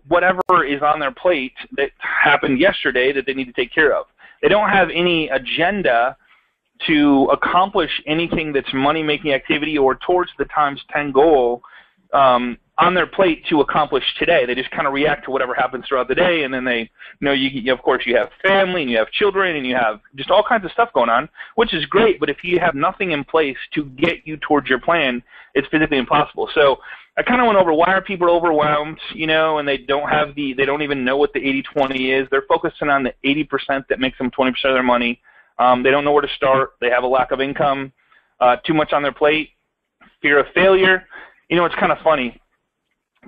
whatever is on their plate that happened yesterday that they need to take care of. They don't have any agenda to accomplish anything that's money-making activity or towards the times 10 goal on their plate to accomplish today. They just kind of react to whatever happens throughout the day, and then they, of course, you have family, and you have children, and you have just all kinds of stuff going on, which is great, but if you have nothing in place to get you towards your plan, it's physically impossible. So I kind of went over why are people overwhelmed, and they don't even know what the 80-20 is. They're focusing on the 80% that makes them 20% of their money. They don't know where to start. They have a lack of income, too much on their plate, fear of failure. It's kind of funny.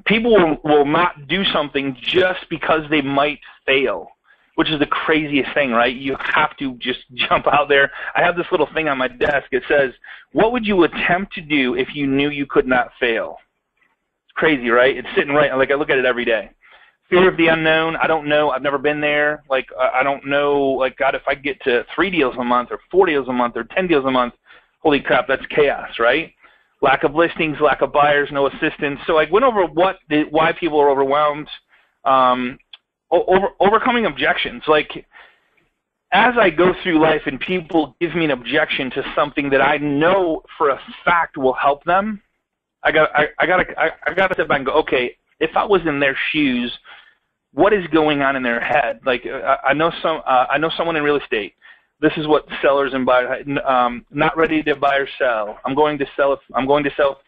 People will not do something just because they might fail, which is the craziest thing, right? You have to just jump out there. I have this little thing on my desk. It says, what would you attempt to do if you knew you could not fail? It's crazy, right? It's sitting right, like I look at it every day. Fear of the unknown. I don't know. I've never been there. I don't know, God, if I get to 3 deals a month or 4 deals a month or 10 deals a month, holy crap, that's chaos, right? Lack of listings, lack of buyers, no assistance. So I went over why people are overwhelmed, overcoming objections. As I go through life and people give me an objection to something that I know for a fact will help them, I gotta step back and go, okay, if I was in their shoes, what is going on in their head? I know someone in real estate. This is what sellers and buyers, not ready to buy or sell. I'm going to sell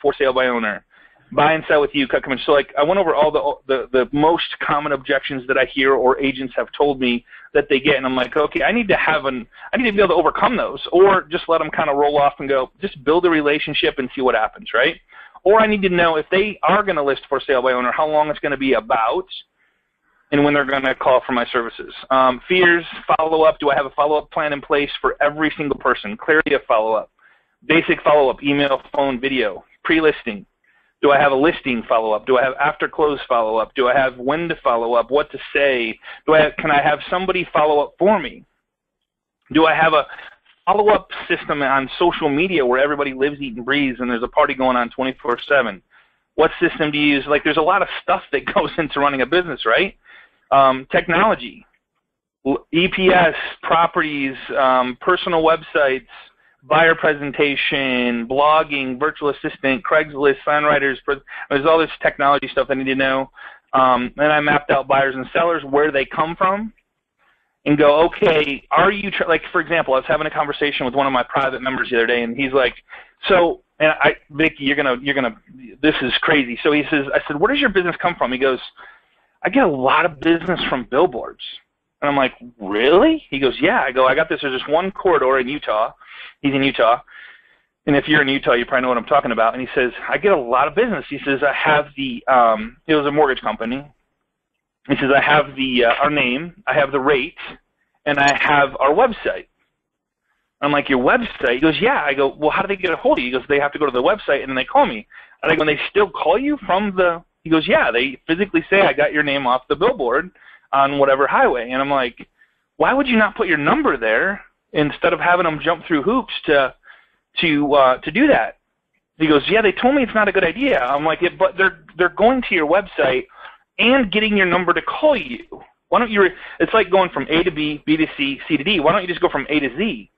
for sale by owner. Buy and sell with you, cut commission. So I went over all the most common objections that I hear or agents have told me that they get, and I'm like, okay, I need to be able to overcome those, or just let them kind of roll off and go, just build a relationship and see what happens, right? Or I need to know if they are going to list for sale by owner, how long it's going to be about, and when they're going to call for my services. Fears, follow-up. Do I have a follow-up plan in place for every single person? Clarity of follow-up. Basic follow-up, email, phone, video. Pre-listing. Do I have a listing follow-up? Do I have after-close follow-up? Do I have when to follow up, what to say? Can I have somebody follow up for me? Do I have a follow-up system on social media where everybody lives, eats, and breathes, and there's a party going on 24/7? What system do you use? There's a lot of stuff that goes into running a business, right? Technology, EPS, properties, personal websites, buyer presentation, blogging, virtual assistant, Craigslist, sign writers. There's all this technology stuff I need to know. Then I mapped out buyers and sellers, where they come from, and go, okay, are you, for example, I was having a conversation with one of my private members the other day, and he's like, so, and Vicky, you're gonna, this is crazy. So he says, I said, where does your business come from? He goes, I get a lot of business from billboards. And I'm like, really? He goes, yeah. I go, I got this. There's this one corridor in Utah. He's in Utah. And if you're in Utah, you probably know what I'm talking about. And he says, I get a lot of business. He says, I have it was a mortgage company. He says, I have our name, I have the rate, and I have our website. I'm like, your website? He goes, yeah. I go, well, how do they get a hold of you? He goes, they have to go to the website, and then they call me. And I go, when they still call you from the... He goes, yeah, they physically say I got your name off the billboard on whatever highway. And I'm like, why would you not put your number there instead of having them jump through hoops to do that? He goes, yeah, they told me it's not a good idea. I'm like, yeah, but they're going to your website and getting your number to call you. Why don't you? It's like going from A to B, B to C, C to D. Why don't you just go from A to Z?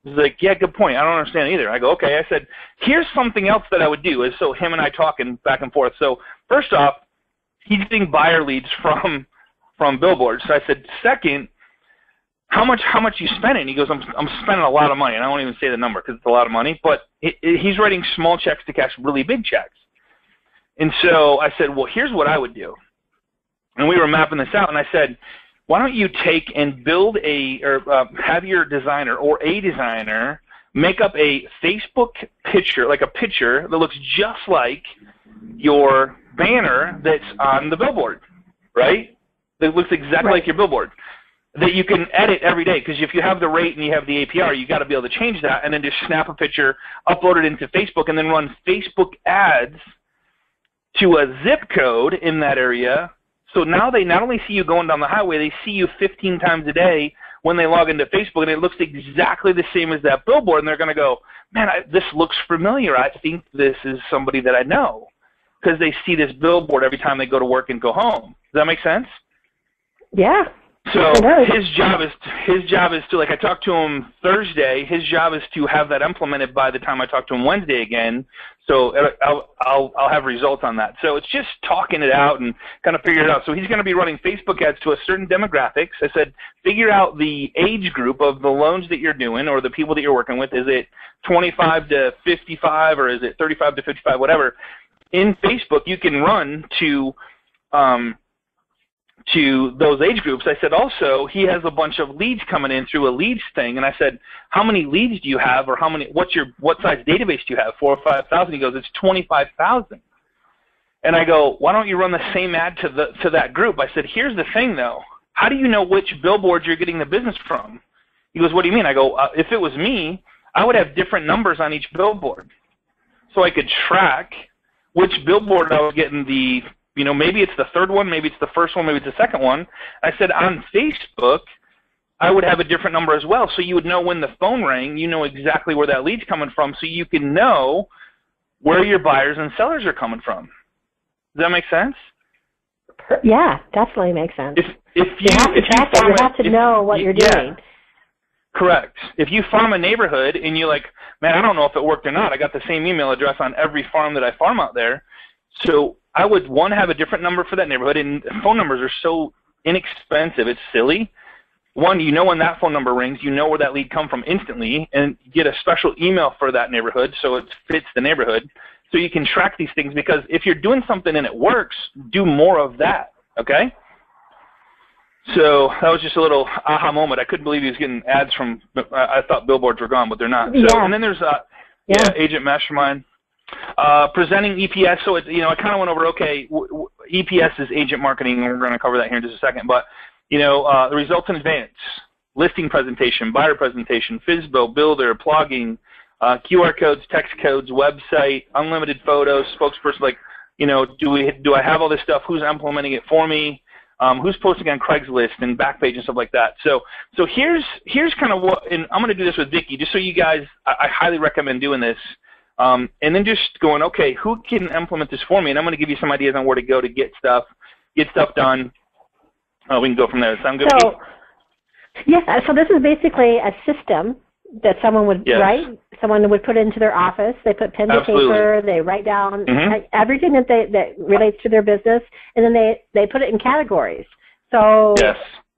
He's like, yeah, good point. I don't understand either. I go, okay. I said, here's something else that I would do. So him and I talking back and forth. So first off, he's getting buyer leads from billboards. So I said, second, how much you spending? He goes, I'm spending a lot of money. And I won't even say the number because it's a lot of money. But he's writing small checks to cash really big checks. And so I said, well, here's what I would do. And we were mapping this out. And I said, why don't you take and build have your designer or a designer make up a Facebook picture, like a picture that looks just like your banner that's on the billboard, right? That looks exactly like your billboard that you can edit every day, because if you have the rate and you have the APR, you got to be able to change that and then just snap a picture, upload it into Facebook, and then run Facebook ads to a zip code in that area. So now they not only see you going down the highway, they see you 15 times a day when they log into Facebook, and it looks exactly the same as that billboard, and they're going to go, man, this looks familiar. I think this is somebody that I know. because they see this billboard every time they go to work and go home. Does that make sense? Yeah. So his job is to, like, I talked to him Thursday. His job is to have that implemented by the time I talk to him Wednesday again. So I'll have results on that. So it's just talking it out and kind of figure it out. So he's going to be running Facebook ads to a certain demographics. I said, figure out the age group of the loans that you're doing or the people that you're working with. Is it 25 to 55 or is it 35 to 55, whatever. In Facebook, you can run to those age groups. I said, also, he has a bunch of leads coming in through a leads thing. And I said, how many leads do you have, or what size database do you have? 4,000 or 5,000? He goes, it's 25,000. And I go, why don't you run the same ad to that group? I said, here's the thing, though. How do you know which billboards you're getting the business from? He goes, what do you mean? I go, if it was me, I would have different numbers on each billboard. So I could track which billboard I was getting the, maybe it's the third one, maybe it's the first one, maybe it's the second one. I said on Facebook, I would have a different number as well. So you would know when the phone rang, you know exactly where that lead's coming from, so you can know where your buyers and sellers are coming from. Does that make sense? Yeah, definitely makes sense. You have to know what you're doing. Correct. If you farm a neighborhood and you're like, man, I don't know if it worked or not. I got the same email address on every farm that I farm out there. So I would, one, have a different number for that neighborhood, and phone numbers are so inexpensive, it's silly. One, you know when that phone number rings, you know where that lead come from instantly, and get a special email for that neighborhood so it fits the neighborhood. So you can track these things, because if you're doing something and it works, do more of that, okay? So that was just a little aha moment. I couldn't believe he was getting ads from, I thought billboards were gone, but they're not. So, yeah. And then there's Agent Mastermind. Presenting EPS, so it, I kind of went over, okay, EPS is agent marketing, and we're going to cover that here in just a second, but, the results in advance, listing presentation, buyer presentation, FSBO, builder, blogging, QR codes, text codes, website, unlimited photos, spokesperson, like, do I have all this stuff? Who's implementing it for me? Who's posting on Craigslist and Backpage and stuff like that? So here's kind of what, and I'm going to do this with Vicky, just so you guys, I highly recommend doing this. And then just going, okay, who can implement this for me? And I'm going to give you some ideas on where to go to get stuff done. We can go from there. Sound good? So, yeah, so this is basically a system that someone would write. Someone would put into their office. They put pen to paper. They write down everything that relates to their business, and then they put it in categories. So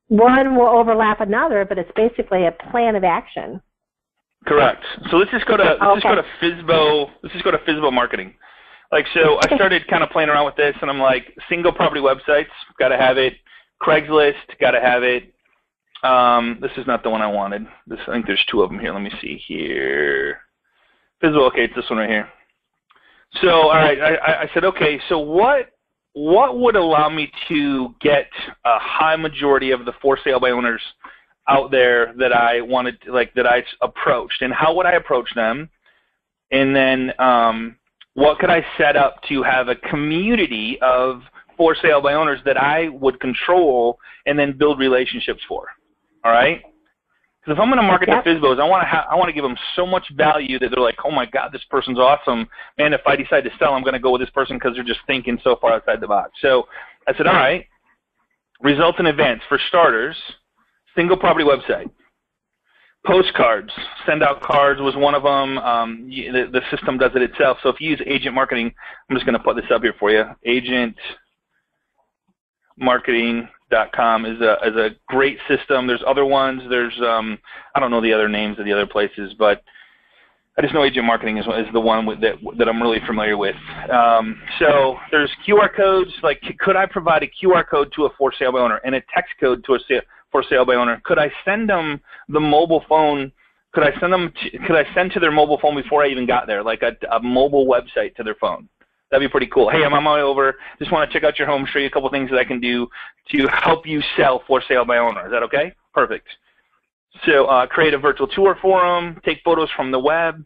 one will overlap another, but it's basically a plan of action. Correct. So let's just go to FSBO. Let's just go to FSBO marketing. Like, so I started kind of playing around with this, and I'm like, single property websites, got to have it. Craigslist, got to have it. This is not the one I wanted. I think there's two of them here. Let me see here. FSBO. Okay, it's this one right here. So, all right, I said, okay. So what would allow me to get a high majority of the for sale by owners out there that I wanted, that I approached, and how would I approach them? And then what could I set up to have a community of for sale by owners that I would control and then build relationships for? All right? Because if I'm going to market to FSBOs, I want to give them so much value that they're like, oh my God, this person's awesome. Man, if I decide to sell, I'm going to go with this person because they're just thinking so far outside the box. So I said, all right, results in advance. For starters, single property website. Postcards, send out cards was one of them. The system does it itself. So if you use agent marketing, I'm just going to put this up here for you. Agentmarketing.com is a great system. There's other ones. There's I don't know the other names of the other places, but I just know agent marketing is the one that I'm really familiar with. So there's QR codes. Like, could I provide a QR code to a for sale by owner and a text code to a for sale by owner? Could I send them the mobile phone? Could I send to their mobile phone before I even got there, like a mobile website to their phone? That'd be pretty cool. Hey, I'm on my way over. Just want to check out your home, show you a couple things that I can do to help you sell for sale by owner. Is that okay? Perfect. So create a virtual tour for them, take photos from the web.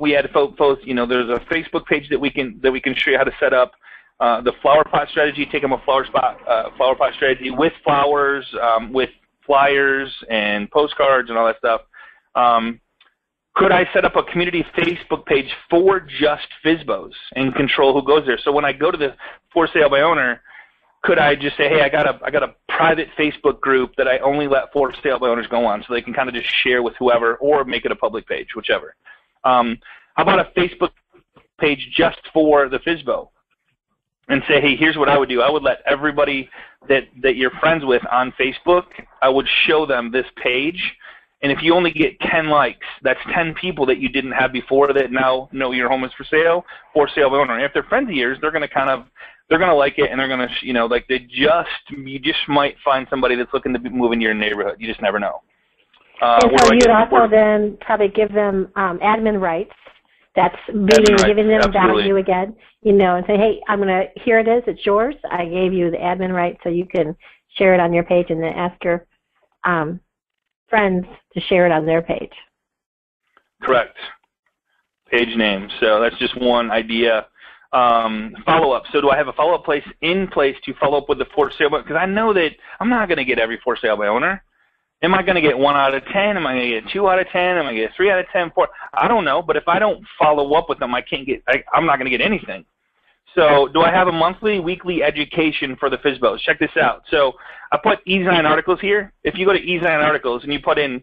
We add photos. There's a Facebook page that we can show you how to set up. The flower pot strategy, take them a flower pot strategy with flowers, with flyers and postcards and all that stuff. Could I set up a community Facebook page for just FSBOs and control who goes there? So when I go to the for sale by owner, could I just say, hey, I got a private Facebook group that I only let for sale by owners go on, so they can kind of just share with whoever, or make it a public page, whichever. How about a Facebook page just for the FSBO? And say, hey, here's what I would do. I would let everybody that you're friends with on Facebook, I would show them this page. And if you only get 10 likes, that's 10 people that you didn't have before that now know your home is for sale by owner. And if they're friends of yours, they're going to like it, and they're going to, like you just might find somebody that's looking to move into your neighborhood. You just never know. And so you'd also then probably give them admin rights. That's giving them value again, and say, hey, here it is, it's yours. I gave you the admin rights so you can share it on your page, and then ask your friends to share it on their page. Correct. Page name. So that's just one idea. Follow-up. So do I have a follow-up in place to follow up with the for sale? Because I know that I'm not going to get every for sale by owner. Am I going to get 1 out of 10? Am I going to get 2 out of 10? Am I going to get 3 out of 10? 4? I don't know. But if I don't follow up with them, I'm not going to get anything. So do I have a monthly, weekly education for the FSBOs? Check this out. So I put E-Zine articles here. If you go to E-Zine articles and you put in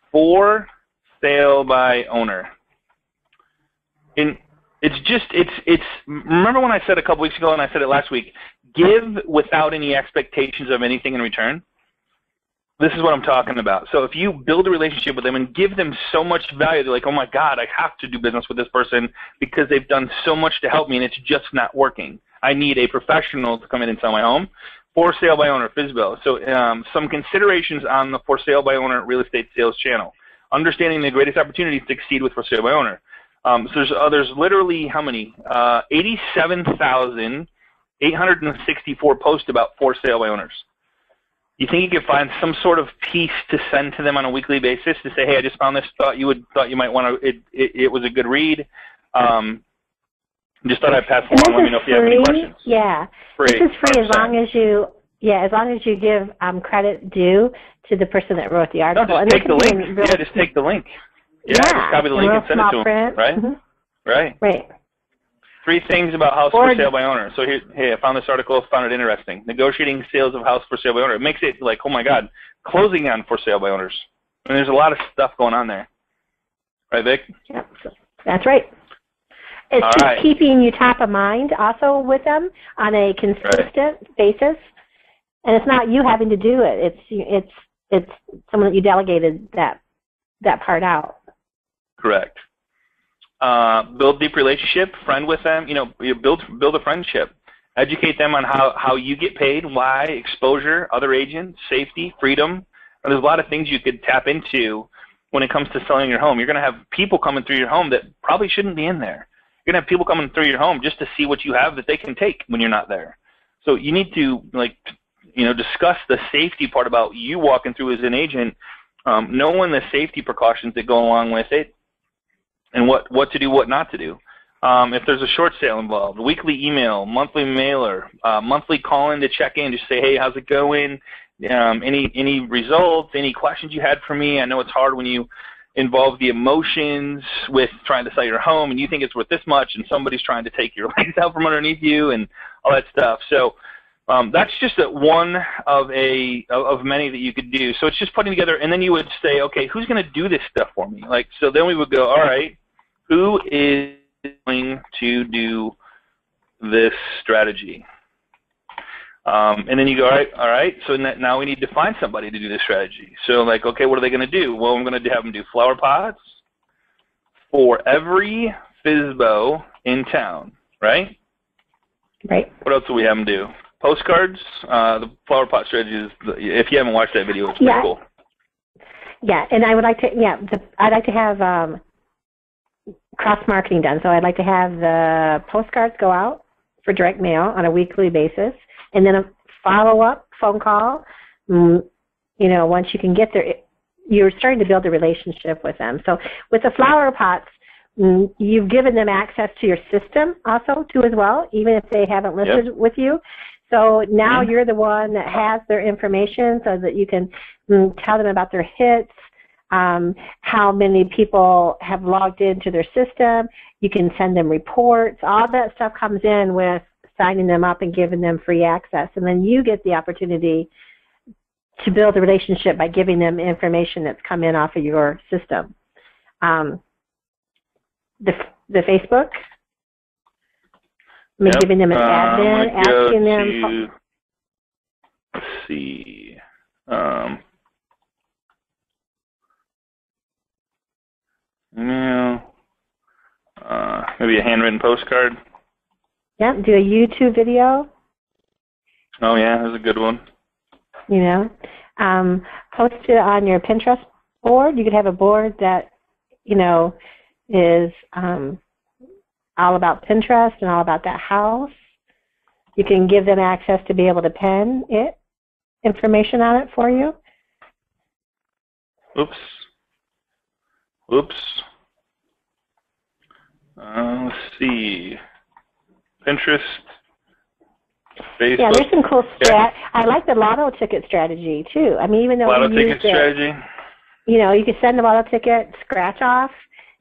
for sale by owner, and it's remember when I said a couple weeks ago, and I said it last week, give without any expectations of anything in return? This is what I'm talking about. So if you build a relationship with them and give them so much value, they're like, oh my God, I have to do business with this person because they've done so much to help me and it's just not working. I need a professional to come in and sell my home. For sale by owner, FSBO. So some considerations on the for sale by owner real estate sales channel. Understanding the greatest opportunities to exceed with for sale by owner. So there's literally how many? 87,864 posts about for sale by owners. You think you could find some sort of piece to send to them on a weekly basis to say, hey, I just found this, thought you might want to, it was a good read. Just thought I'd pass along. Let me know if you have any questions. Yeah. Free. This is free 100%. as long as you give credit due to the person that wrote the article. No, just take the link. Just take the link. Just copy the link and send it to them. Right? Mm-hmm. Right. 3 things about house for sale by owner. So here, hey, I found this article, found it interesting. Negotiating sales of house for sale by owner. It makes it like, oh my God, closing on for sale by owners. And there's a lot of stuff going on there. Right, Vic? Yeah, that's right. It's just keeping you top of mind also with them on a consistent basis. And it's not you having to do it. It's someone that you delegated that part out. Correct. Build deep relationship, friend with them, you build a friendship. Educate them on how you get paid, why, exposure, other agents, safety, freedom. And there's a lot of things you could tap into when it comes to selling your home. You're going to have people coming through your home that probably shouldn't be in there. You're going to have people coming through your home just to see what you have that they can take when you're not there. So you need to discuss the safety part about you walking through as an agent, knowing the safety precautions that go along with it, and what to do, what not to do. If there's a short sale involved, weekly email, monthly mailer, monthly call-in to check in, just say, hey, how's it going? Any results, any questions you had for me? I know it's hard when you involve the emotions with trying to sell your home and you think it's worth this much and somebody's trying to take your legs out from underneath you and all that stuff. So that's just one of many that you could do. So it's just putting together, and then you would say, okay, who's going to do this stuff for me? So then we would go, all right, who is going to do this strategy? And then you go, all right, so now we need to find somebody to do this strategy. So okay, what are they going to do? Well, I'm going to have them do flower pots for every FSBO in town, right? Right. What else do we have them do? Postcards. The flower pot strategy is, if you haven't watched that video, it's pretty cool. Yeah, and I would like to, I'd like to have cross-marketing done. So I'd like to have the postcards go out for direct mail on a weekly basis, and then a follow-up phone call. Once you can get there, you're starting to build a relationship with them. So with the flower pots, you've given them access to your system also too as well, even if they haven't listed with you. So now you're the one that has their information so that you can tell them about their hits, how many people have logged into their system. You can send them reports. All that stuff comes in with signing them up and giving them free access. And then you get the opportunity to build a relationship by giving them information that's come in off of your system. The Facebook, giving them an admin, asking them. Let's see. Maybe a handwritten postcard. Yeah, do a YouTube video. Oh yeah, that's a good one. You know, post it on your Pinterest board. You could have a board that, you know, is all about Pinterest and all about that house. You can give them access to be able to pen information on it for you. Oops. Let's see. Pinterest. Facebook. Yeah, there's some cool I like the lotto ticket strategy too. I mean, even though lotto ticket strategy. You know, you could send a lotto ticket scratch off.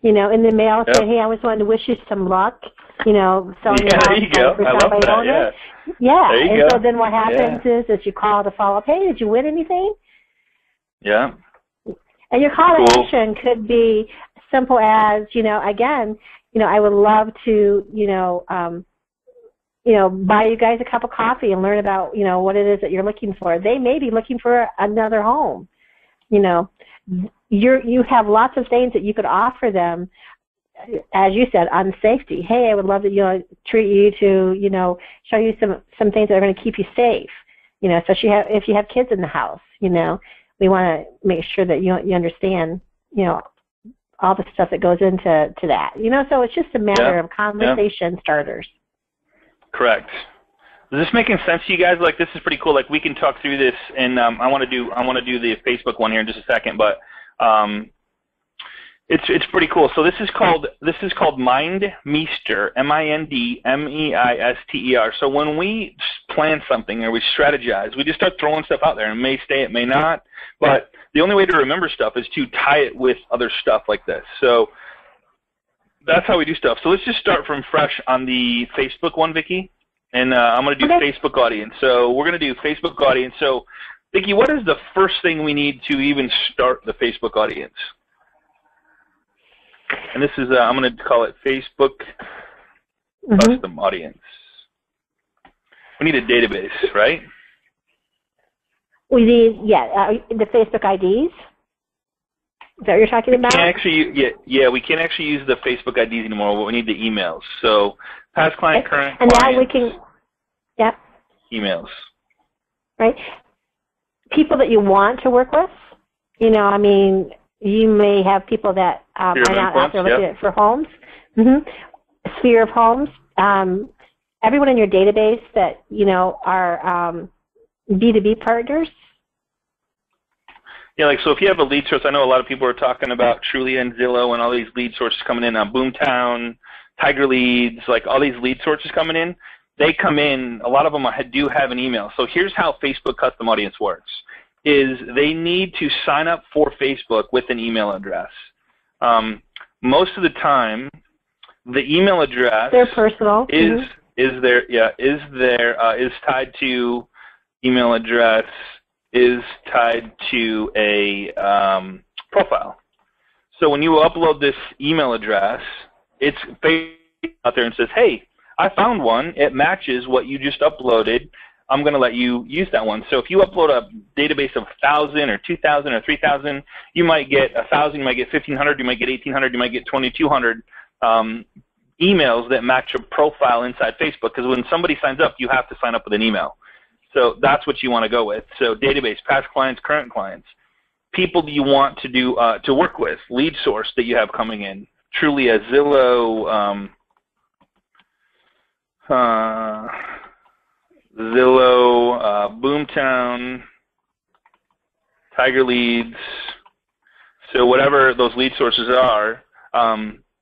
You know, in the mail, say, "Hey, I always wanted to wish you some luck." You know, selling your house. There you go. I love that. Yeah. Yeah. There you and go. So then what happens is you call to follow up. Hey, did you win anything? Yeah. And your call to action could be simple as, you know, again, you know, I would love to, buy you guys a cup of coffee and learn about, you know, what it is that you're looking for. They may be looking for another home. You know, you have lots of things that you could offer them, as you said, on safety. Hey, I would love to, treat you to, show you some things that are going to keep you safe. You know, especially if you have kids in the house. You know, we want to make sure that you understand, all the stuff that goes into that. You know, so it's just a matter of conversation starters. Correct. Is this making sense to you guys? Like, this is pretty cool. Like, we can talk through this, and I want to do the Facebook one here in just a second, but it's pretty cool. So this is called Mindmeister, Mindmeister. So when we plan something or we strategize, we just start throwing stuff out there. It may stay, it may not, but the only way to remember stuff is to tie it with other stuff like this. So that's how we do stuff. So let's just start from fresh on the Facebook one, Vicki. And I'm going to do Facebook audience. So we're going to do Facebook audience. So, Vicki, what is the first thing we need to even start the Facebook audience? And this is, I'm going to call it Facebook Custom Audience. We need a database, right? We need, the Facebook IDs. Is that what you're talking about? We can't actually use the Facebook IDs anymore, but we need the emails. So past client, current client. And now we can, emails. Right. People that you want to work with. You know, I mean, you may have people that are not out there looking at for homes. Sphere of homes. Everyone in your database that, are B2B partners. Yeah, like, so if you have a lead source, I know a lot of people are talking about Trulia and Zillow and all these lead sources coming in on Boomtown, Tiger Leads, like all these lead sources coming in. They come in, a lot of them do have an email. So here's how Facebook Custom Audience works, is they need to sign up for Facebook with an email address. Most of the time, the email address their personal is tied to email address is tied to a profile. So when you upload this email address, it's out there and says, hey, I found one. It matches what you just uploaded. I'm going to let you use that one. So if you upload a database of 1,000 or 2,000 or 3,000, you might get 1,000, you might get 1,500, you might get 1,800, you might get 2,200 emails that match a profile inside Facebook, because when somebody signs up, you have to sign up with an email. So that's what you want to go with. So database, past clients, current clients, people that you want to do to work with, lead source that you have coming in, Trulia, Zillow, Boomtown, Tiger Leads. So whatever those lead sources are,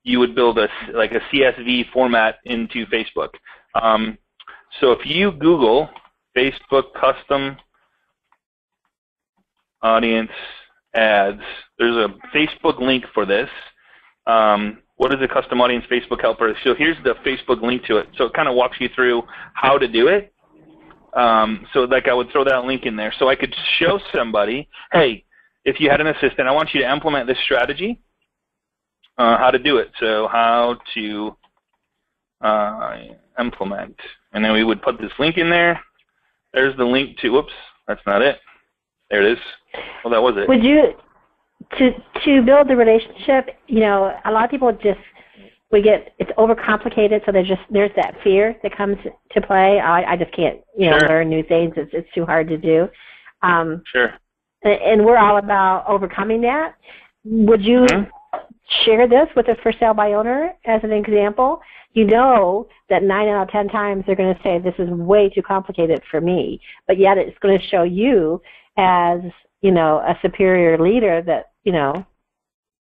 you would build a CSV format into Facebook. So if you Google Facebook Custom Audience ads. There's a Facebook link for this. What is a custom audience Facebook helper? So here's the Facebook link to it. So it kind of walks you through how to do it. So like I would throw that link in there. So I could show somebody, hey, if you had an assistant, I want you to implement this strategy, how to do it. So how to implement. And then we would put this link in there. There's the link to, whoops, that's not it. There it is. Well, that was it. Would you, to build the relationship, you know, a lot of people just, it's overcomplicated, so there's that fear that comes to play. I just can't, you know, learn new things. It's too hard to do. Sure. And we're all about overcoming that. Would you share this with a for sale by owner as an example? You know that 9 out of 10 times they're going to say, this is way too complicated for me, but yet it's going to show you as, you know, a superior leader that, you know,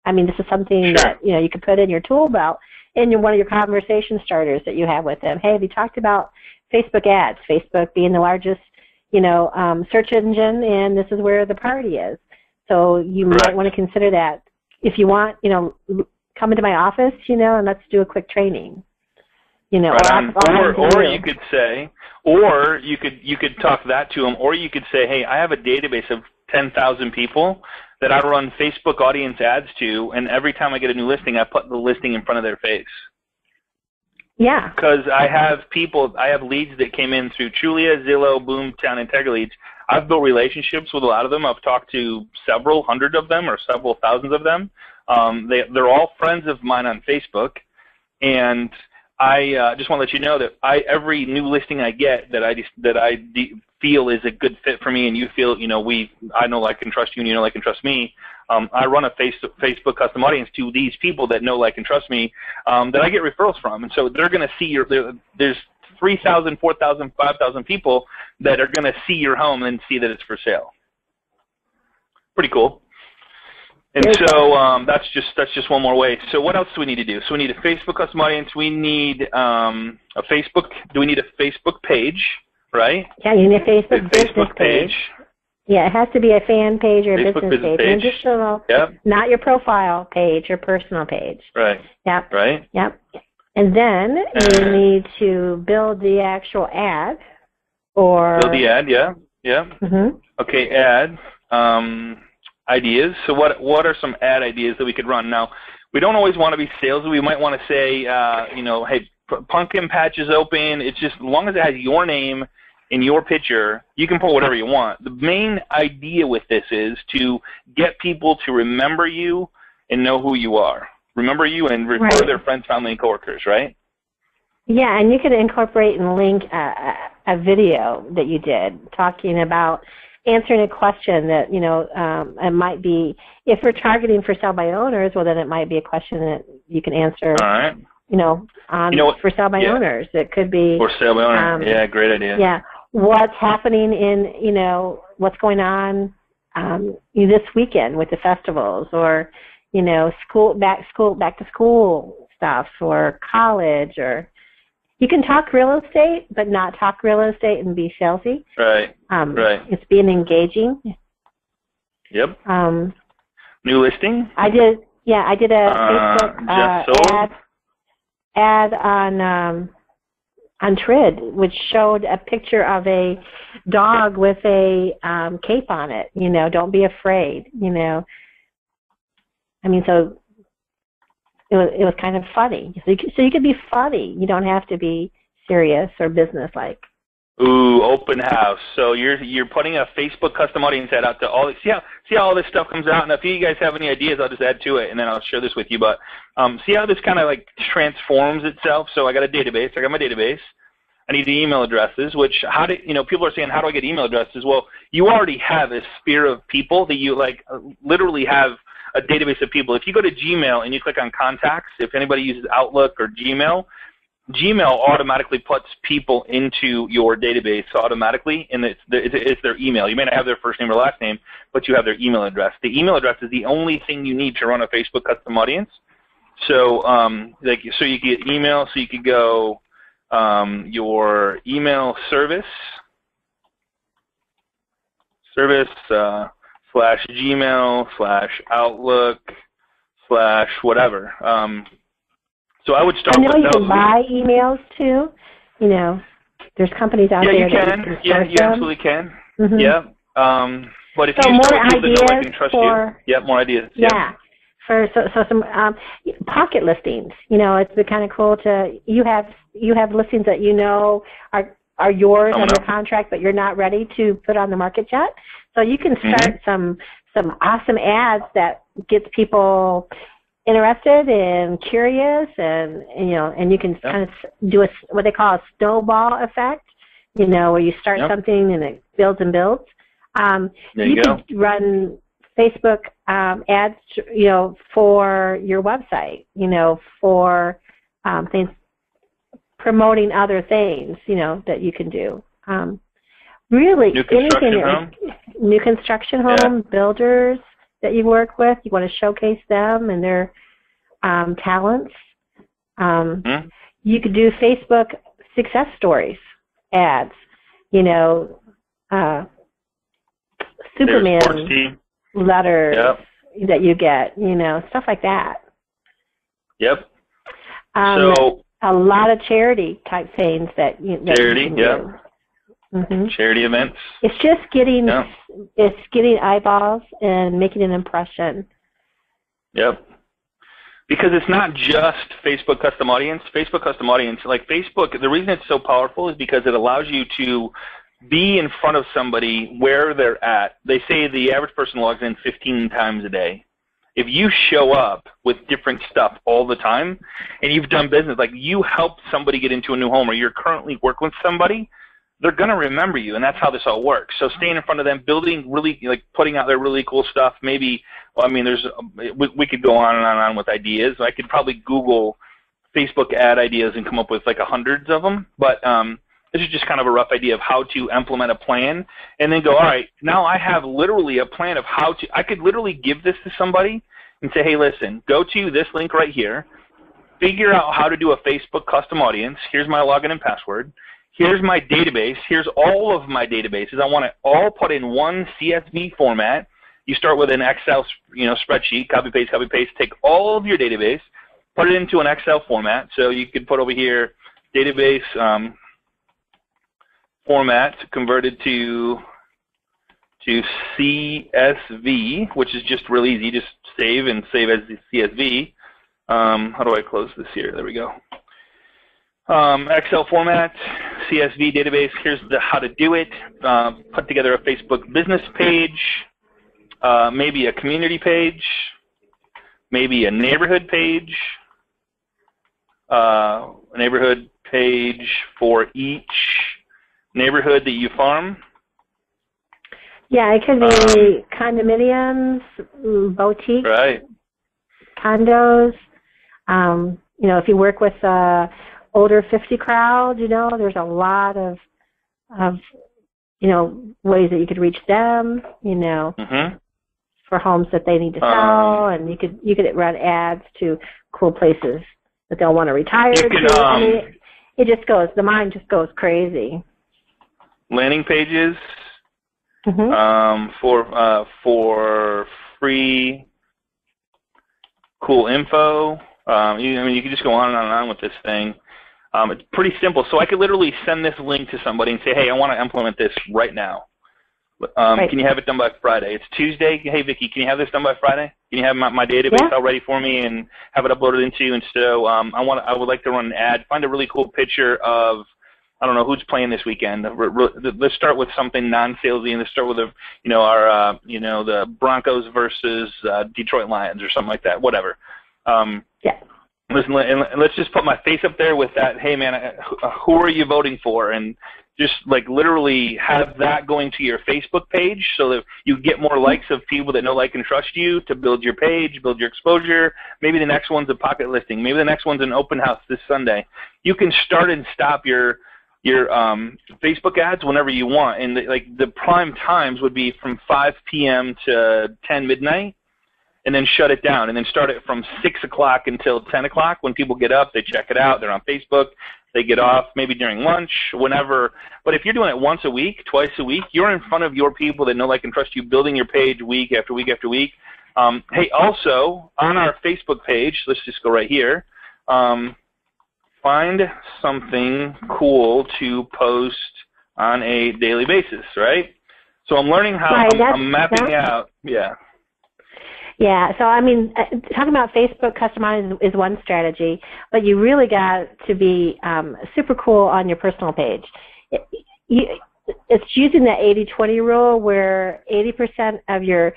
I mean, this is something that, you know, you could put in your tool belt in one of your conversation starters that you have with them. Hey, have you talked about Facebook ads? Facebook being the largest, you know, search engine, and this is where the party is. So you might want to consider that. If you want, you know, come into my office, you know, and let's do a quick training. You know, or you could say, or you could talk that to them, or you could say, hey, I have a database of 10,000 people that I run Facebook audience ads to, and every time I get a new listing, I put the listing in front of their face. Yeah. Because I have leads that came in through Trulia, Zillow, Boomtown, and Integra Leads. I've built relationships with a lot of them. I've talked to several hundred of them or several thousands of them. They're all friends of mine on Facebook, and I just want to let you know that every new listing I get that I feel is a good fit for me, and you feel, you know, I know, like, and trust you, and you know, like, and trust me. I run a Facebook custom audience to these people that know, like, and trust me, that I get referrals from, and so they're going to see there's 3,000, 4,000, 5,000 people that are going to see your home and see that it's for sale. Pretty cool. And so that's just one more way. So what else do we need to do? So we need a Facebook custom audience. We need a Facebook. Do we need a Facebook page? Right? Yeah, you need a Facebook business page. Yeah, it has to be a fan page or a business page. An additional, not your profile page, your personal page. Right. Yep. Right. Yep. And then you need to build the actual ad, or build the ad. Yeah. Yeah. Okay. Ad. Ideas. So what are some ad ideas that we could run? Now, we don't always want to be salesy. We might want to say, you know, hey, pumpkin patch is open. It's just, as long as it has your name in your picture, you can put whatever you want. The main idea with this is to get people to remember you and know who you are. Remember you and refer their friends, family, and coworkers, right? Yeah, and you can incorporate and link a video that you did talking about answering a question that, you know, it might be, if we're targeting for sale by owners, well, then it might be a question that you can answer, you know, for sale by owners. It could be for sale by owners. Yeah, great idea. Yeah, what's happening in, you know, what's going on this weekend with the festivals, or, you know, back to school stuff, or college, or you can talk real estate, but not talk real estate and be salesy. Right. It's being engaging. Yep. New listing. I did a Facebook ad on Trid, which showed a picture of a dog with a cape on it. You know, don't be afraid. You know, I mean, so it was kind of funny. So you could be funny. You don't have to be serious or business-like. Ooh, open house. So you're putting a Facebook custom audience ad out to all. See how all this stuff comes out. And if you guys have any ideas, I'll just add to it, and then I'll share this with you. But see how this kind of like transforms itself. So I got a database. I got my database. I need the email addresses. Which people are saying, how do I get email addresses? Well, you already have a sphere of people that you literally have a database of people. If you go to Gmail and you click on contacts, if anybody uses Outlook or Gmail automatically puts people into your database automatically, and it's their email. You may not have their first name or last name, but you have their email address. The email address is the only thing you need to run a Facebook custom audience. So, so you get email. So you could go your email service /Gmail/Outlook/whatever. So I would start with those. I know you can buy emails too. You know, there's companies out there that you can Yeah, you absolutely can. Mm-hmm. Yeah. But if so you start with people that know, ideas like, and trust for, you. More ideas. Yeah. For some pocket listings. You know, it's been kind of cool to you have listings that you know are yours under contract, but you're not ready to put on the market yet. So you can start some awesome ads that gets people interested and curious, and you know, and you can kind of do what they call a snowball effect. You know, where you start something and it builds and builds. You could run Facebook ads, you know, for your website, you know, for things, promoting other things, you know, that you can do. Really, new construction home, new construction home builders that you work with, you want to showcase them and their talents. You could do Facebook success stories ads, you know, Superman letters that you get, you know, stuff like that. Yep. So a lot of charity type things that you can do. Charity events. It's just getting eyeballs and making an impression. Yep. Because it's not just Facebook custom audience. Facebook custom audience, like Facebook, the reason it's so powerful is because it allows you to be in front of somebody where they're at. They say the average person logs in 15 times a day. If you show up with different stuff all the time and you've done business, like you helped somebody get into a new home or you're currently working with somebody, they're going to remember you, and that's how this all works. So staying in front of them, building really, like putting out their really cool stuff. Maybe, well, I mean, we could go on and on with ideas. I could probably Google Facebook ad ideas and come up with like hundreds of them, but this is just kind of a rough idea of how to implement a plan and then go, all right, now I have literally a plan of how to, I could literally give this to somebody and say, hey, listen, go to this link right here, figure out how to do a Facebook custom audience. Here's my login and password. Here's my database. Here's all of my databases. I want it all put in one CSV format. You start with an Excel, spreadsheet, copy, paste, take all of your database, put it into an Excel format. So you could put over here database format converted to CSV, which is just real easy. Just save and save as the CSV. How do I close this here? There we go. Excel format, CSV database. Here's how to do it. Put together a Facebook business page, maybe a community page, maybe a neighborhood page, for each neighborhood that you farm. Yeah, it could be condominiums, boutiques, condos. If you work with older 50 crowd, there's a lot of ways that you could reach them, for homes that they need to sell, and you could run ads to cool places that they'll want to retire to. It just goes, the mind just goes crazy. Landing pages for free cool info. You can just go on and on with this thing. It's pretty simple. So I could literally send this link to somebody and say, hey, I want to implement this right now. Can you have it done by Friday? It's Tuesday. Hey, Vicki, can you have this done by Friday? Can you have my database all ready for me and have it uploaded into you? And so I would like to run an ad. Find a really cool picture of, I don't know who's playing this weekend. Let's start with something non-salesy, and let's start with the Broncos versus Detroit Lions or something like that. Whatever. Listen, and let's just put my face up there with that. Hey, man, who are you voting for? And just like literally have that going to your Facebook page so that you get more likes of people that know, like, and trust you to build your page, build your exposure. Maybe the next one's a pocket listing. Maybe the next one's an open house this Sunday. You can start and stop your Facebook ads whenever you want. And the prime times would be from 5 p.m. to 10 midnight. and then shut it down, and then start it from 6 o'clock until 10 o'clock. When people get up, they check it out. They're on Facebook. They get off maybe during lunch, whenever. But if you're doing it once a week, twice a week, you're in front of your people that know, like, and trust you, building your page week after week after week. Hey, also, on our Facebook page, let's just go right here, find something cool to post on a daily basis, right? So I'm learning how I'm mapping out. Yeah. Yeah, so I mean, talking about Facebook customizing is one strategy, but you really got to be super cool on your personal page. It's using the 80-20 rule where 80% of your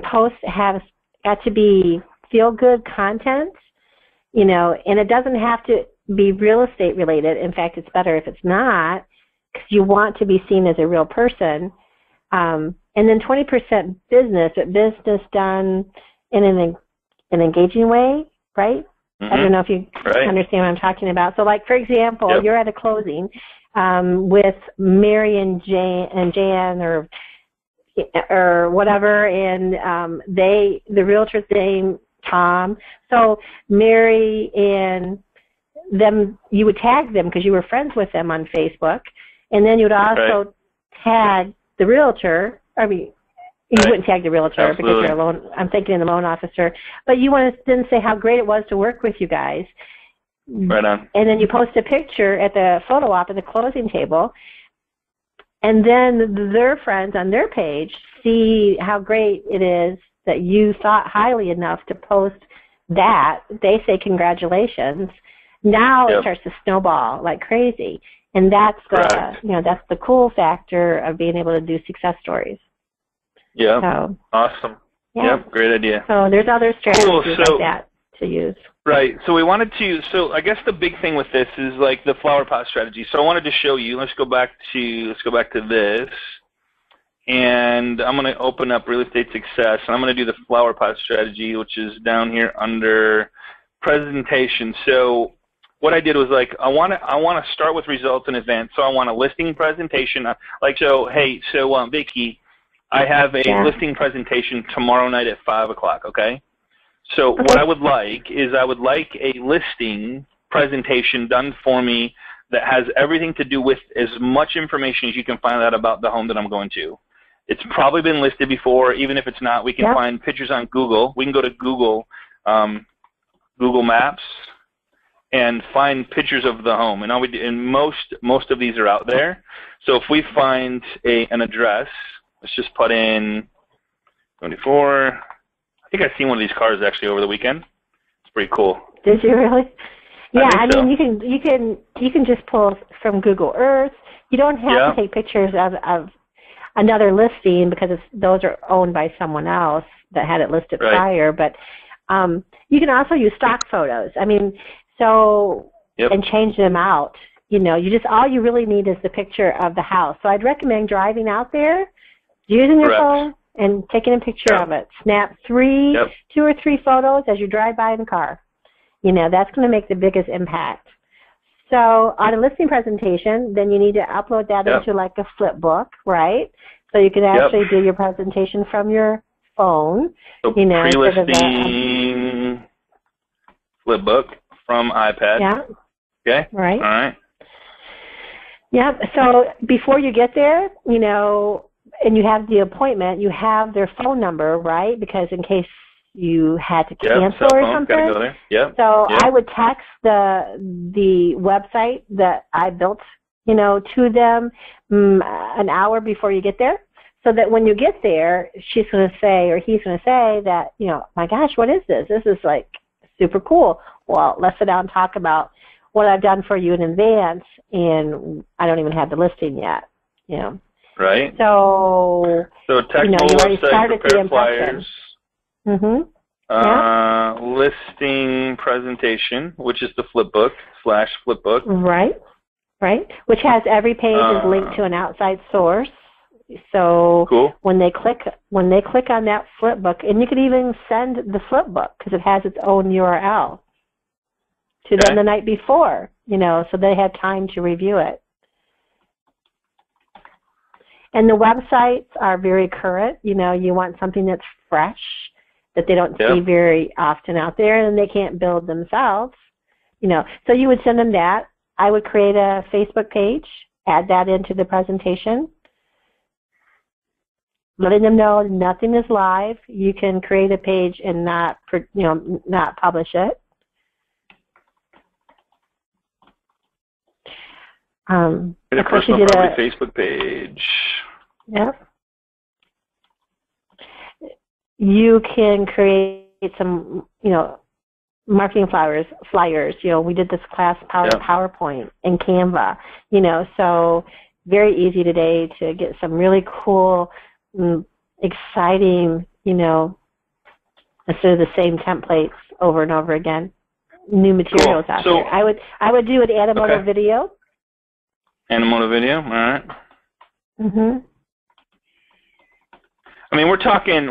posts have got to be feel-good content, you know, and it doesn't have to be real estate related. In fact, it's better if it's not, because you want to be seen as a real person. And then 20% business, but business done in an engaging way, right? Mm-hmm. I don't know if you understand what I'm talking about. So, like, for example, you're at a closing with Mary and Jan or whatever, and the realtor's name Tom. So Mary and them, you would tag them because you were friends with them on Facebook, and then you would also tag the realtor. I mean, you wouldn't tag the realtor because you're a loan. I'm thinking of the loan officer, but you want to then say how great it was to work with you guys. Right on. And then you post a picture at the photo op at the closing table, and then their friends on their page see how great it is that you thought highly enough to post that. They say congratulations. Now it starts to snowball like crazy, and that's that's the cool factor of being able to do success stories. Yeah. So, awesome. Yeah. Yep. Great idea. So there's other strategies like that to use. Right. So we wanted to. So I guess the big thing with this is like the flower pot strategy. So I wanted to show you. Let's go back to this, and I'm going to open up real estate success, and I'm going to do the flower pot strategy, which is down here under presentation. So what I did was like I want to start with results in advance. So I want a listing presentation. Vicki, I have a listing presentation tomorrow night at 5 o'clock. Okay. So what I would like is a listing presentation done for me that has everything to do with as much information as you can find out about the home that I'm going to. It's probably been listed before. Even if it's not, we can find pictures on Google. We can go to Google Maps and find pictures of the home. And most of these are out there. So if we find an address, let's just put in 24. I think I've seen one of these cars actually over the weekend. It's pretty cool. Did you really? Yeah, I mean, so. you can just pull from Google Earth. You don't have to take pictures of another listing because those are owned by someone else that had it listed prior. But you can also use stock photos. I mean, and change them out. You know, all you really need is the picture of the house. So I'd recommend driving out there, using your phone, and taking a picture of it. Snap 2 or 3 photos as you drive by in the car. You know, that's going to make the biggest impact. So on a listing presentation, then you need to upload that into like a flip book, right? So you can actually do your presentation from your phone. So pre-listing flip book from iPad. Yeah. Okay. Right. All right. Yep. So before you get there, you know, and you have the appointment, you have their phone number, right? Because in case you had to cancel or something. Gotta go there. I would text the website that I built, you know, to them an hour before you get there, so that when you get there, she's going to say, or he's going to say that, you know, my gosh, what is this? This is like super cool. Well, let's sit down and talk about what I've done for you in advance, and I don't even have the listing yet, you know. Right. So technical you already website, started the prepare impression. Listing presentation, which is the flipbook/flipbook. Right. Which has every page is linked to an outside source. So when they click on that flipbook, and you could even send the flipbook because it has its own URL to them the night before, you know, so they have time to review it. And the websites are very current. You know, you want something that's fresh, that they don't see very often out there, and they can't build themselves. So you would send them that. I would create a Facebook page, add that into the presentation, letting them know nothing is live. You can create a page and not publish it. A personal Facebook page. Yep. You can create some, marketing flyers. We did this class PowerPoint and Canva. So very easy today to get some really cool, exciting, instead of the same templates over and over again, new materials out there. I would do an Animoto video. Animoto video, all right. Mhm. I mean, we're talking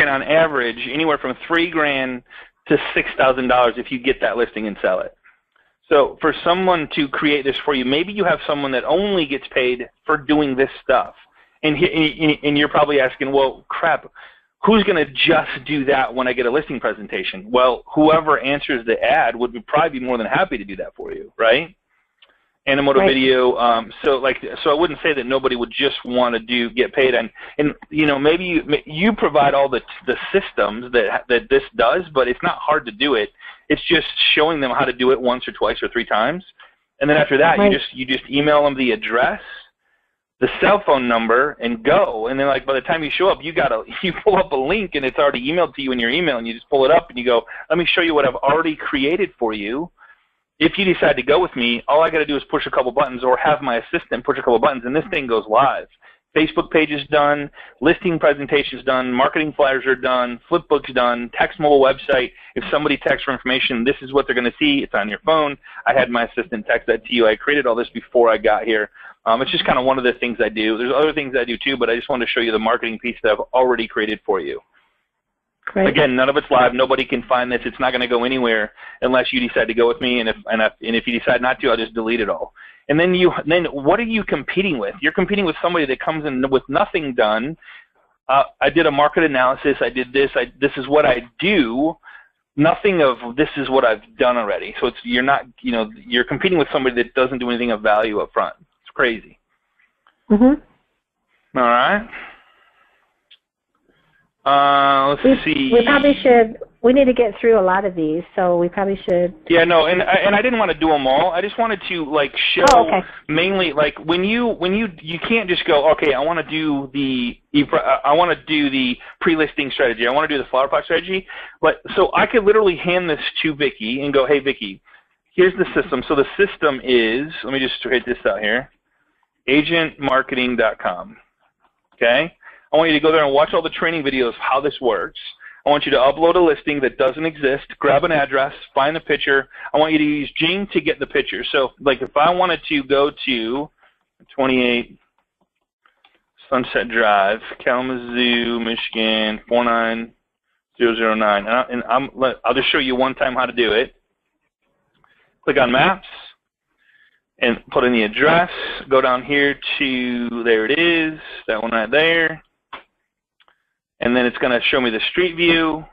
on average anywhere from $3,000 to $6,000 if you get that listing and sell it. So for someone to create this for you, maybe you have someone that only gets paid for doing this stuff, and you're probably asking, well, crap, who's going to just do that when I get a listing presentation? Well, whoever answers the ad would probably be more than happy to do that for you, right? Animoto video. So I wouldn't say that nobody would just want to get paid, and maybe you provide all the systems that this does, but it's not hard to do it. It's just showing them how to do it once or twice or 3 times, and then after that, you just email them the address, the cell phone number, and go. And then by the time you show up, you pull up a link and it's already emailed to you in your email, and you just pull it up and you go, let me show you what I've already created for you. If you decide to go with me, all I got to do is push a couple buttons or have my assistant push a couple buttons, and this thing goes live. Facebook page is done, listing presentations done, marketing flyers are done, flipbooks done, text mobile website. If somebody texts for information, this is what they're going to see. It's on your phone. I had my assistant text that to you. I created all this before I got here. It's just kind of one of the things I do. There's other things I do too, but I just wanted to show you the marketing piece that I've already created for you. Great. Again, none of it's live. Nobody can find this. It's not going to go anywhere unless you decide to go with me. And if you decide not to, I'll just delete it all. And then what are you competing with? You're competing with somebody that comes in with nothing done. I did a market analysis. I did this. This is what I do. Nothing of this is what I've done already. So you're competing with somebody that doesn't do anything of value up front. It's crazy. Mhm. All right. Let's see. We probably should. We need to get through a lot of these, so we probably should. Yeah, no, and I didn't want to do them all. I just wanted to show mainly when you can't just go, okay, I want to do the pre-listing strategy. I want to do the flower pot strategy. But so I could literally hand this to Vicki and go, hey Vicki, here's the system. So the system is, let me just write this out here, agentmarketing.com. Okay. I want you to go there and watch all the training videos of how this works. I want you to upload a listing that doesn't exist, grab an address, find the picture. I want you to use Jing to get the picture. So if I wanted to go to 28 Sunset Drive, Kalamazoo, Michigan, 49009, and I'll just show you one time how to do it. Click on Maps and put in the address. Go down here to, there it is, that one right there. And then it's going to show me the street view.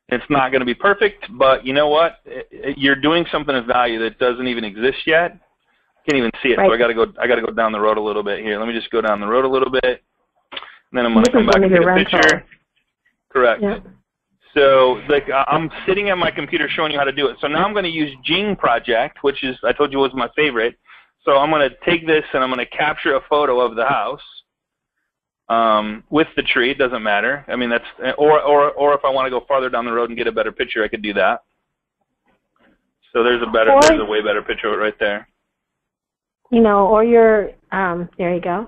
It's not going to be perfect, but you know what? You're doing something of value that doesn't even exist yet. I can't even see it, so I got to go down the road a little bit here. Let me just go down the road a little bit, and then I'm going to come back and take a picture. Correct. Yeah. So I'm sitting at my computer showing you how to do it. So now I'm going to use Jing Project, which is, I told you, was my favorite. So I'm going to take this and I'm going to capture a photo of the house. With the tree, it doesn't matter. I mean, or if I want to go farther down the road and get a better picture, I could do that. So there's a way better picture of it right there. Or your, there you go.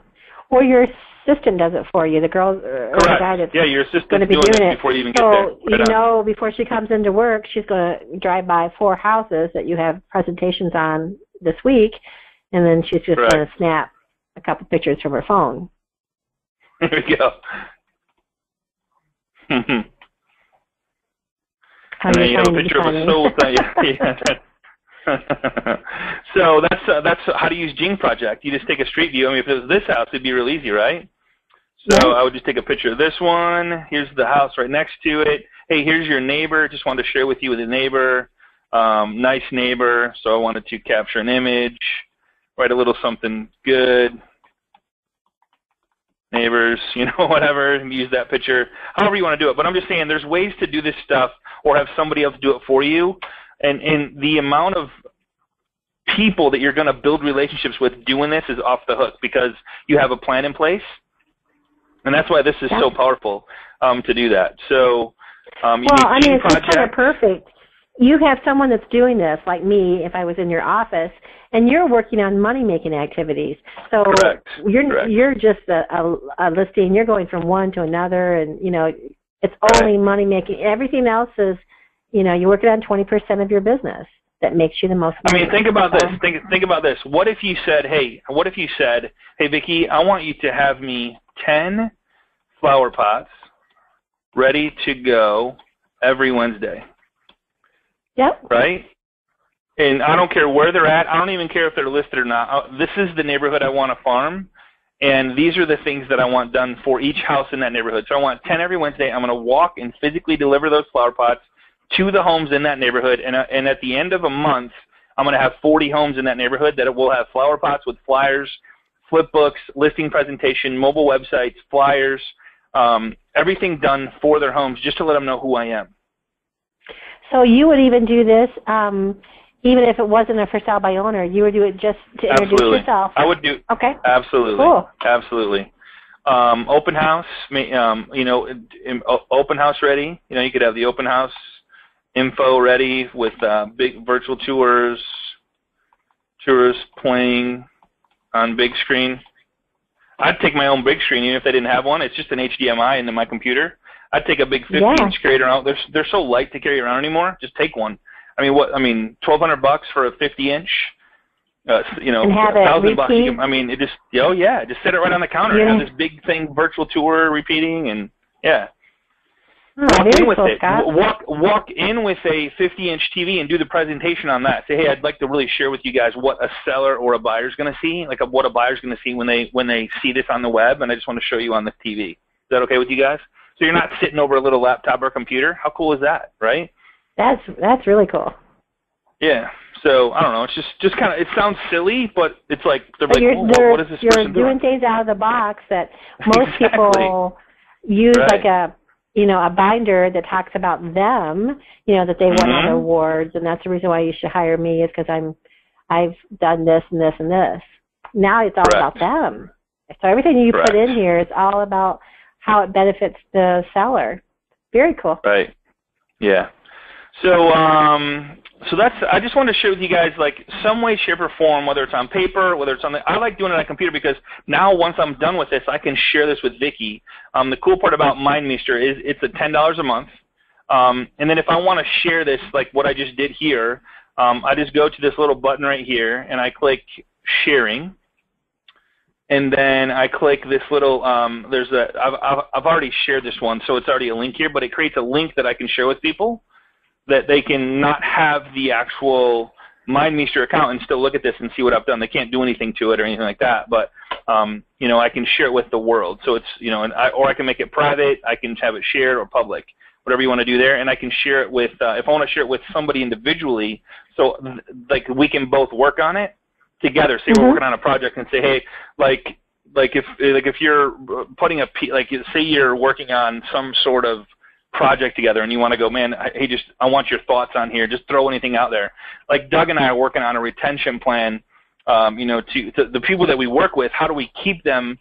Or your assistant does it for you. The girl or the guy that's your assistant's going to be doing it before you even get there. So before she comes into work, she's going to drive by 4 houses that you have presentations on this week, and then she's just going to snap a couple pictures from her phone. There we go. And then, a picture of a soul. So that's how to use Jing Project. You just take a street view. I mean, if it was this house, it'd be real easy, right? So I would just take a picture of this one. Here's the house right next to it. Hey, here's your neighbor. Just wanted to share with you with a neighbor. Nice neighbor. So I wanted to capture an image, write a little something good. Neighbors, whatever, use that picture, however you want to do it. But I'm just saying there's ways to do this stuff or have somebody else do it for you. And the amount of people that you're going to build relationships with doing this is off the hook because you have a plan in place. And that's why this is so powerful to do that. So, it's kind of perfect. You have someone that's doing this, like me, if I was in your office, and you're working on money-making activities. So you're just a listing. You're going from one to another, and, it's only money-making. Everything else is, you're working on 20% of your business that makes you the most money. Think about this. Think about this. What if you said, hey, Vicki, I want you to have me 10 flower pots ready to go every Wednesday. Yep. Right? And I don't care where they're at. I don't even care if they're listed or not. This is the neighborhood I want to farm, and these are the things that I want done for each house in that neighborhood. So I want 10 every Wednesday. I'm going to walk and physically deliver those flower pots to the homes in that neighborhood, and at the end of a month, I'm going to have 40 homes in that neighborhood that will have flower pots with flyers, flip books, listing presentation, mobile websites, flyers, everything done for their homes just to let them know who I am. So you would even do this, even if it wasn't a for sale by owner, you would do it just to introduce yourself. I would do. Okay. Absolutely. Cool. Absolutely. Open house, open house ready. You could have the open house info ready with big virtual tours playing on big screen. I'd take my own big screen, even if they didn't have one. It's just an HDMI into my computer. I'd take a big 50-inch, carry it around. They're so light to carry around anymore. Just take one. $1,200 for a 50-inch. $1,000. Just set it right on the counter and have this big thing, virtual tour repeating, and walk in with it. Walk in with a 50-inch TV and do the presentation on that. Say, hey, I'd like to really share with you guys what a seller or a buyer's going to see, like what a buyer's going to see when they see this on the web, and I just want to show you on the TV. Is that okay with you guys? So you're not sitting over a little laptop or computer. How cool is that, right? That's really cool. Yeah. So I don't know. It's just kind of. It sounds silly, but it's like what is this You're person doing things out of the box that most people use, like a binder that talks about them. That they won all the awards, and that's the reason why you should hire me is because I've done this and this and this. Now it's all about them. So everything you put in here is all about how it benefits the seller. Very cool. Right. Yeah. So that's. I just wanted to share with you guys like some way, shape, or form, whether it's on paper, whether it's on I like doing it on a computer because now once I'm done with this, I can share this with Vicki. The cool part about MindMeister is it's $10 a month, and then if I want to share this, like what I just did here, I just go to this little button right here and I click sharing. And then I click this little, I've already shared this one, so it's already a link here, but it creates a link that I can share with people that they can not have the actual MindMeister account and still look at this and see what I've done. They can't do anything to it or anything like that, but, I can share it with the world. So it's, or I can make it private, I can have it shared or public, whatever you want to do there, and I can share it with, if I want to share it with somebody individually, so like we can both work on it together. Say we're working on a project and say, hey, if you're putting say you're working on some sort of project together and you want to go, man, I want your thoughts on here. Just throw anything out there. Like Doug and I are working on a retention plan. To the people that we work with, how do we keep them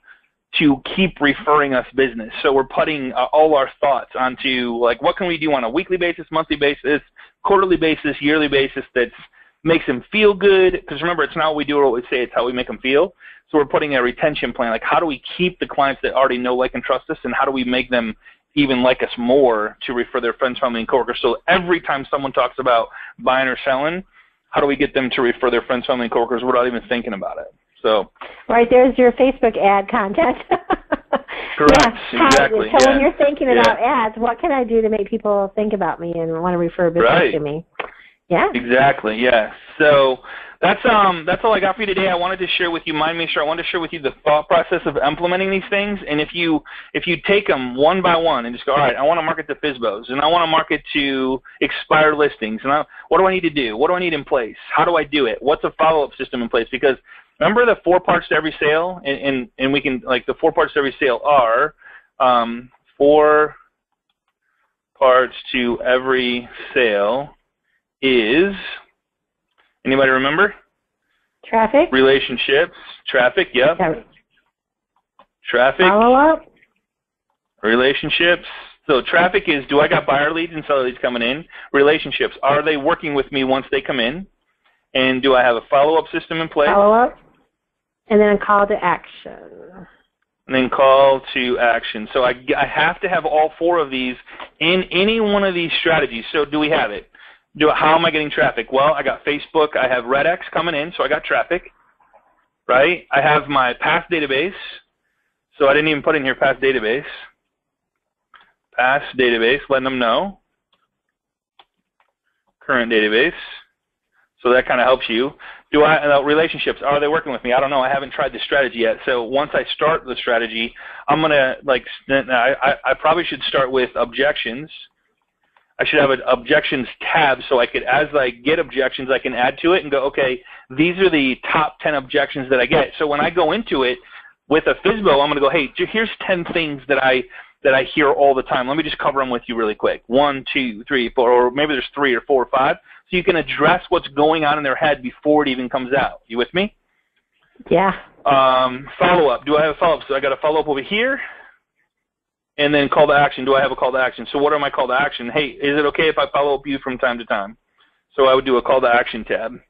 to keep referring us business? So we're putting all our thoughts onto like what can we do on a weekly basis, monthly basis, quarterly basis, yearly basis that's makes them feel good, because remember, it's not what we do or what we say, it's how we make them feel. So we're putting a retention plan, like how do we keep the clients that already know, like, and trust us, and how do we make them even like us more to refer their friends, family, and coworkers? So every time someone talks about buying or selling, how do we get them to refer their friends, family, and coworkers without even thinking about it? So right there's your Facebook ad content. Correct. Exactly. So when you're thinking about ads, what can I do to make people think about me and want to refer business to me? Yeah. Exactly. Yeah. So that's all I got for you today. I wanted to share with you, I wanted to share with you the thought process of implementing these things. And if you take them one by one and just go, all right, I want to market to FSBOs, and I want to market to expired listings, and what do I need to do? What do I need in place? How do I do it? What's a follow-up system in place? Because remember the 4 parts to every sale, and we can, like, the 4 parts to every sale are 4 parts to every sale is, anybody remember? Traffic. Relationships. Traffic, yep. Traffic. Follow-up. Relationships. So traffic is, do I got buyer leads and seller leads coming in? Relationships, are they working with me once they come in? And do I have a follow-up system in place? Follow-up. And then a call to action. And then call to action. So I have to have all 4 of these in any one of these strategies. So do we have it? How am I getting traffic? Well, I got Facebook. I have RedX coming in, so I got traffic, right? I have my past database. So I didn't even put in here past database. Past database, letting them know. Current database. So that kind of helps you. Relationships, are they working with me? I don't know. I haven't tried the strategy yet. So once I start the strategy, I'm going to, I probably should start with objections. I should have an objections tab so I could, as I get objections, I can add to it and go, okay, these are the top 10 objections that I get. So when I go into it with a FSBO, I'm going to go, hey, here's 10 things that I hear all the time. Let me just cover them with you really quick. 1, 2, 3, 4, or maybe there's 3 or 4 or 5. So you can address what's going on in their head before it even comes out. You with me? Yeah. Follow-up. Do I have a follow-up? So I got a follow-up over here. And then call to action. Do I have a call to action? So what are my call to action? Hey, is it okay if I follow up you from time to time? So I would do a call to action tab.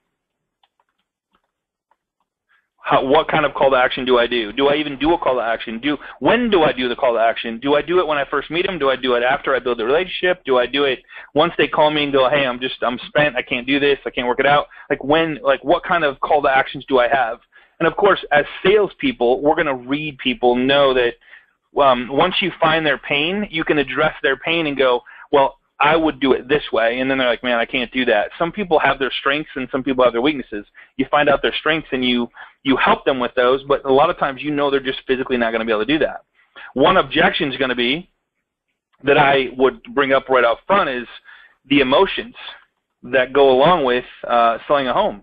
What kind of call to action do I do? Do I even do a call to action? When do I do the call to action? Do I do it when I first meet them? Do I do it after I build the relationship? Do I do it once they call me and go, hey, I'm spent, I can't do this, I can't work it out? What kind of call to actions do I have? And of course, as salespeople, we're going to read people, know that once you find their pain, you can address their pain and go, well, I would do it this way. And then they're like, man, I can't do that. Some people have their strengths and some people have their weaknesses. You find out their strengths and you help them with those, but a lot of times they're just physically not going to be able to do that. One objection is going to be that I would bring up right up front is the emotions that go along with selling a home.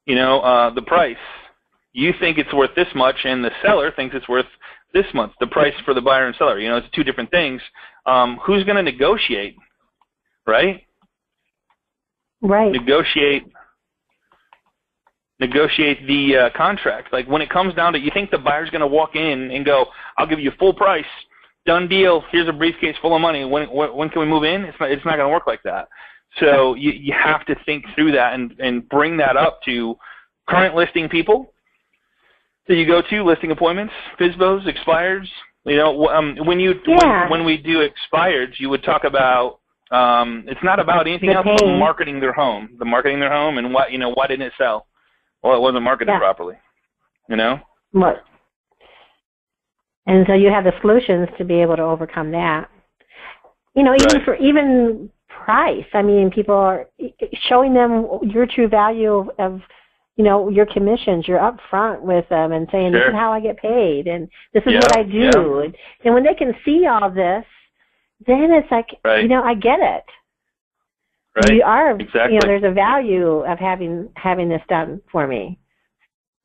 The price. You think it's worth this much and the seller thinks it's worth this much, the price for the buyer and seller. It's 2 different things. Who's going to negotiate, right? Right. Negotiate the contract. Like when it comes down to, you think the buyer's going to walk in and go, I'll give you full price, done deal, here's a briefcase full of money, when can we move in? It's not going to work like that. So you have to think through that and bring that up to current listing people that you go to, listing appointments, FSBOs, expireds. When we do expireds, you would talk about it's not about anything else but marketing their home. And why didn't it sell? Well, it wasn't marketed properly. What? And so you have the solutions to be able to overcome that. Even price. I mean, people are showing them your true value of your commissions. You're up front with them and saying, this is how I get paid, and this is what I do. Yeah. And when they can see all this, then it's like, I get it. Right. You are, exactly. There's a value of having this done for me.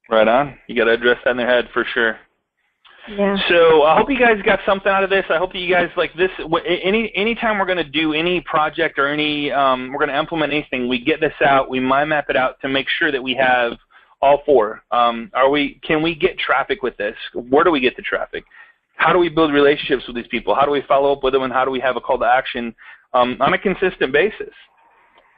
Right on. You got to address that in their head for sure. Yeah. So I hope you guys got something out of this. I hope that you guys like this. Anytime we're going to do any project or we're going to implement anything, we get this out, we mind map it out to make sure that we have all 4. Can we get traffic with this? Where do we get the traffic? How do we build relationships with these people? How do we follow up with them, and how do we have a call to action on a consistent basis?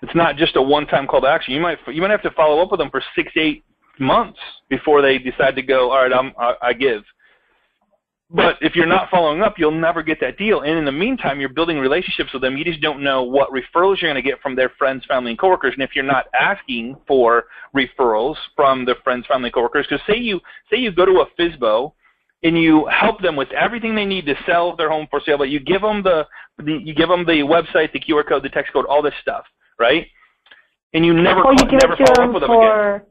It's not just a one-time call to action. You might have to follow up with them for 6 to 8 months before they decide to go, all right, I give. But if you're not following up, you'll never get that deal. And in the meantime, you're building relationships with them. You just don't know what referrals you're going to get from their friends, family, and coworkers. And if you're not asking for referrals from their friends, family, and coworkers, because say you go to a FSBO and you help them with everything they need to sell their home for sale, but you give them the website, the QR code, the text code, all this stuff, right? and you never follow up with them again.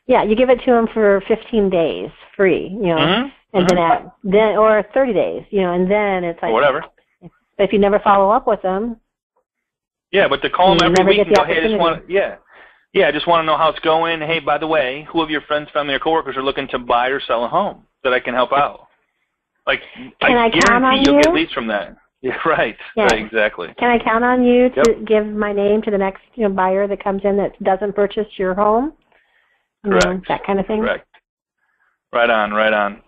Yeah, you give it to them for 15 days free, and then or 30 days, and then it's like whatever. But if you never follow up with them, yeah, but to call them every week and go, hey, I just want to know how it's going. Hey, by the way, who of your friends, family, or coworkers are looking to buy or sell a home that I can help out? Like, I guarantee you'll get leads from that. Yeah, right. Yeah. Right, exactly. Can I count on you to give my name to the next buyer that comes in that doesn't purchase your home? Correct. That kind of thing? Correct. Right on, right on.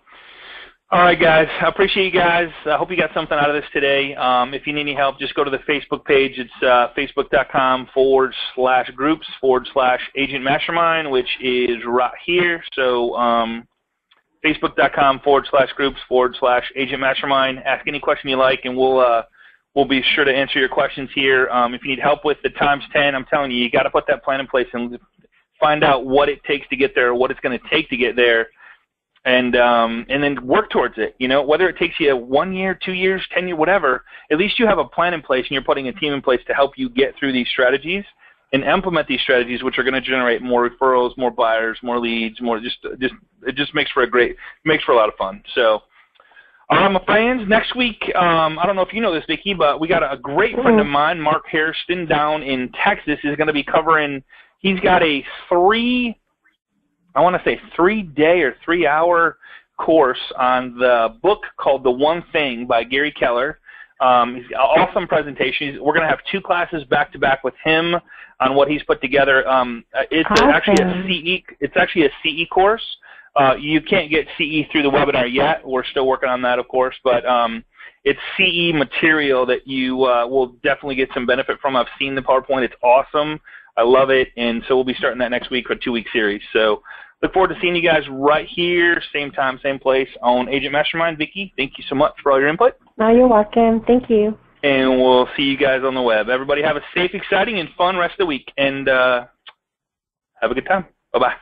All right, guys. I appreciate you guys. I hope you got something out of this today. If you need any help, just go to the Facebook page. It's facebook.com/groups/Agent Mastermind, which is right here. So facebook.com/groups/Agent Mastermind. Ask any question you like, and we'll be sure to answer your questions here. If you need help with the times 10, I'm telling you, you got to put that plan in place and find out what it takes to get there, what it's going to take to get there, and then work towards it. Whether it takes you 1 year, 2 years, 10 years, whatever, at least you have a plan in place and you're putting a team in place to help you get through these strategies and implement these strategies, which are going to generate more referrals, more buyers, more leads, more it just makes for a lot of fun. So, my friends, next week, I don't know if you know this, Vicki, but we got a great friend of mine, Mark Hairston, down in Texas, is going to be covering. He's got a 3-day or 3-hour course on the book called The One Thing by Gary Keller. He's got an awesome presentation. We're going to have 2 classes back to back with him on what he's put together. It's actually a CE course. You can't get CE through the webinar yet. We're still working on that, of course, but it's CE material that you will definitely get some benefit from. I've seen the PowerPoint. It's awesome. I love it, and so we'll be starting that next week for a 2-week series. So look forward to seeing you guys right here, same time, same place on Agent Mastermind. Vicki, thank you so much for all your input. Oh, you're welcome. Thank you. And we'll see you guys on the web. Everybody have a safe, exciting, and fun rest of the week, and have a good time. Bye-bye.